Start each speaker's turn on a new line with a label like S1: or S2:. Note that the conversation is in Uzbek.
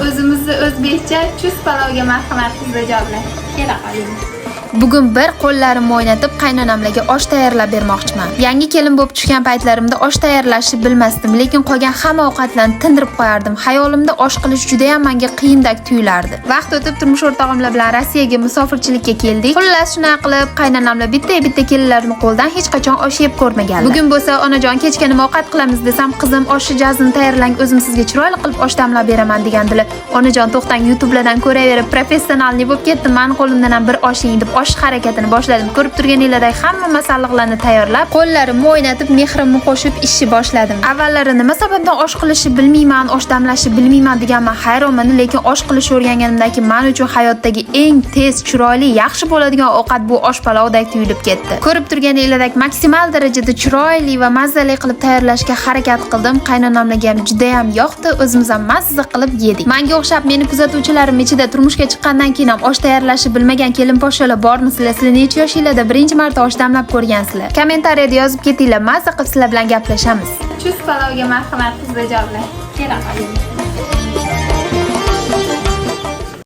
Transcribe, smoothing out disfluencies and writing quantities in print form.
S1: O'zimizni o'zbekcha chust palovga marhamat qizlarjonlar. Kela qoling.
S2: Bugun bir qo'llarimni o'ynatib qaynonamlarga osh tayyorlab bermoqchiman. Yangi kelin bo'lib tushgan paytlarimda osh tayyorlashni bilmasdim, lekin qolgan hamma ovqatlarni tindirib qo'yardim. Xayolimda osh qilish juda ham menga qiyindek tuyulardi. Vaqt o'tib turmush o'rtog'imlar bilan Rossiyaga musofirchilikka keldik. Xullas shunaqa qilib qaynonamlar bitta kelinlarni qo'ldan hech qachon osh yeb ko'rmaganlar. Bugun bo'lsa onajon kechga nima ovqat qilamiz desam, qizim oshni jazni tayyorlang, o'zim sizga chiroyli qilib osh damlab beraman degandilar. Onajon to'xtang, YouTube'lardan ko'raverib professionalni bo'lib ketdim. Men qo'limdan ham bir osh yeng deb osh harakatini boshladim. Ko'rib turganinglardek hamma masalliqlarni tayyorlab, qo'llarimni o'ynatib, mehrimni qo'shib ishni boshladim. Avvallari nima sababdan osh qilishni bilmayman, osh damlashni bilmayman deganman hayronman, lekin osh qilish o'rganganimdagi men uchun hayotdagi eng tez, chiroyli, yaxshi bo'ladigan ovqat bu osh palovdek tuyulib ketdi. Ko'rib turganinglardek maksimal darajada chiroyli va mazali qilib tayyorlashga harakat qildim. Qaynonamlarga ham juda ham yoqdi, o'zimiz ham mazza qilib yedik. Menga o'xshab meni kuzatuvchilarim ichida turmushga chiqqandan keyin ham osh tayyorlashni bilmagan kelin poshshalar bormi? Sizlar necha yoshinglarda birinchi marta osh damlab ko'rgansizlar? Kommentariyada yozib ketinglar, mazza qilib sizlar bilan gaplashamiz.
S1: Chust palovga marhamat qizlarjonlar. Kela qoling.